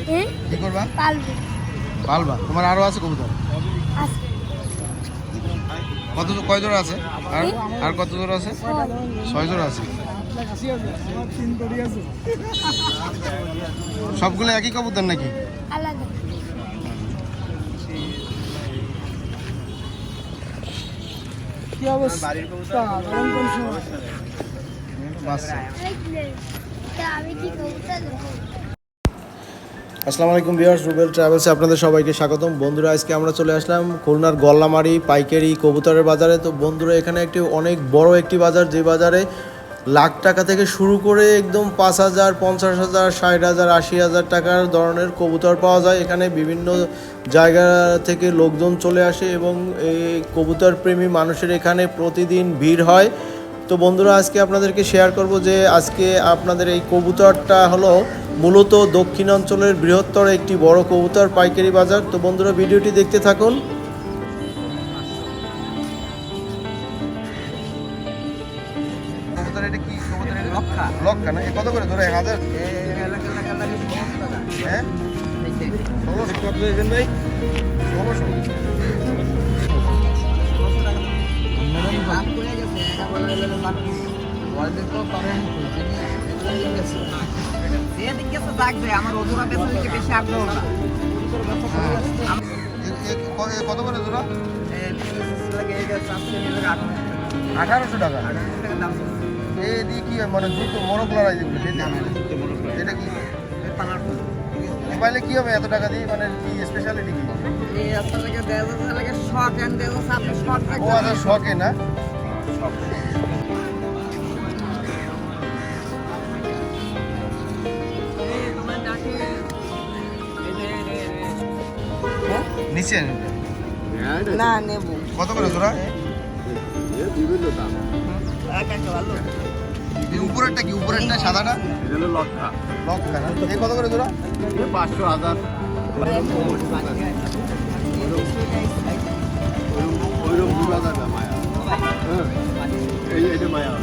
কি করবা? পালবো। পালবা? তোমার আরো আছে কবুতর? আছে। কয় জোড়া আছে? আর কত জোড়া আছে? 6 জোড়া আছে। সবগুলো একই কবুতর নাকি? আলাদা। কি অবস্থা? আমি কি কবুতর দেখো? আসসালামু আলাইকুম ভিউয়ার্স, রুবেল ট্রাভেলসে আপনাদের সবাইকে স্বাগতম। বন্ধুরা, আজকে আমরা চলে আসলাম খুলনার গল্লামারি পাইকারি কবুতরের বাজারে। তো বন্ধুরা, এখানে একটি অনেক বড় একটি বাজার, যে বাজারে লাখ টাকা থেকে শুরু করে একদম 5,000, 50,000, 60,000, 80,000 টাকার ধরনের কবুতর পাওয়া যায়। এখানে বিভিন্ন জায়গা থেকে লোকজন চলে আসে এবং এই কবুতর প্রেমী মানুষের এখানে প্রতিদিন ভিড় হয়। তো বন্ধুরা, আজকে আপনাদেরকে শেয়ার করব যে আজকে আপনাদের এই কবুতরটা হলো মূলত দক্ষিণাঞ্চলের বৃহত্তর একটি বড় কবুতর পাইকারি বাজার। তো বন্ধুরা, ভিডিওটি দেখতে থাকুন। কবুতর এটা কি কবুতর? এটা লক্ষা। লক্ষা না? কত করে ধরে? 1000? হ্যাঁ, 1600 কত দিবেন ভাই? 1600 আমার ওজোরা বেচার দিকে বেশি আগ্রহ না। কত করে জোড়া? 1800 টাকা। এই দিয়ে কি হয়? মানে জুতো মরক লড়াই দিবে? এটা কি মোবাইলে কি হবে এত টাকা দিয়ে? মানে কি স্পেশালিটি কি? ও আচ্ছা, শখে না? নিচে না নেব। কত করে জোড়া? বিভিন্ন দাম। উপরেরটা কি? উপরেরটা সাদাটা? এগুলো লক্ষা। লক্ষা না? এই কত করে জোড়া? 500, 1000। ওইরকম 2000 টাকা মায়া। হ্যাঁ, এইটা মায়া।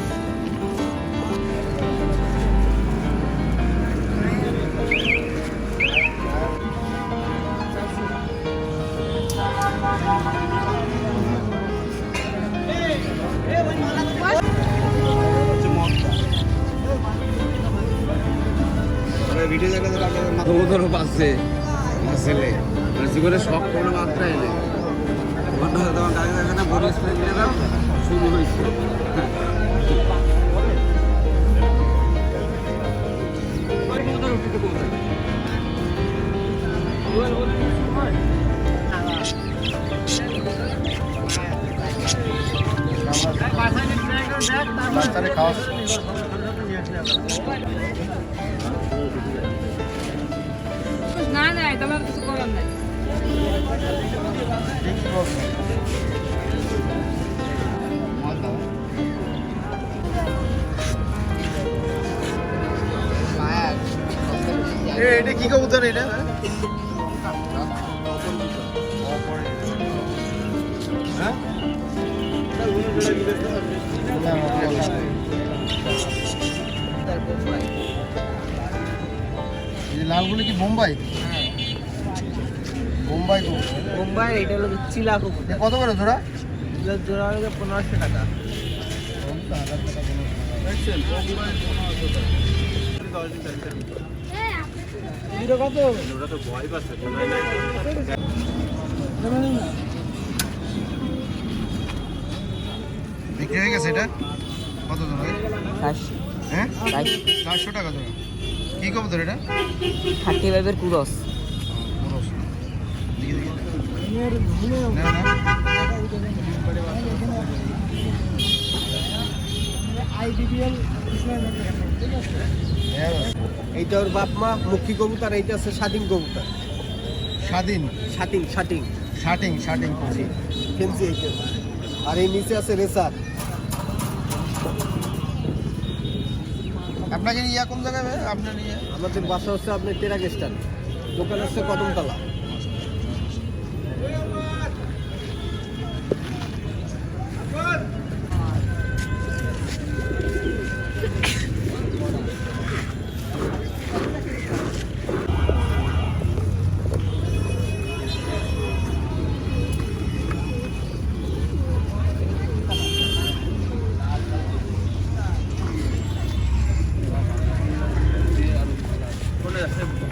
ভিডিও জায়গাতে কবুতরও পাচ্ছে ছেলে জীবনে শখ কোনো মাত্রা এলে শুরু হয়েছে। খাওয়া না না, তোমার কিছু করার নাই। এটা কি কবুতর? এটা হ্যাঁ, লালগুলো কি বোম্বাই? বোম্বাই কবুতর। মুম্বাই এটা হলো চিলা কবুতর। কত করে জোড়া? জোড়া হলো 1500 টাকা। কত? বিক্রি হয়ে গেছে এটা? কত জোড়া? 400। হ্যাঁ, 400 টাকা জোড়া। কি কবুতর এটা? 35 এর ক্রস। এইটা ওর বাপ মা মুখী কবুতর, এইটা আছে স্বাধীন কবুতর। স্বাধীন? শাটিং শাটিং শার্টিং শার্টিং করছি। ফেন্সি এইটা। আর এই নিচে আছে রেসার। আপনাকে নিয়ে কোন জায়গায় ভাই? আপনার নিয়ে আমাদের বাসা হচ্ছে আপনার টেরাগেস্টান, দোকান হচ্ছে কদমতলা। আছে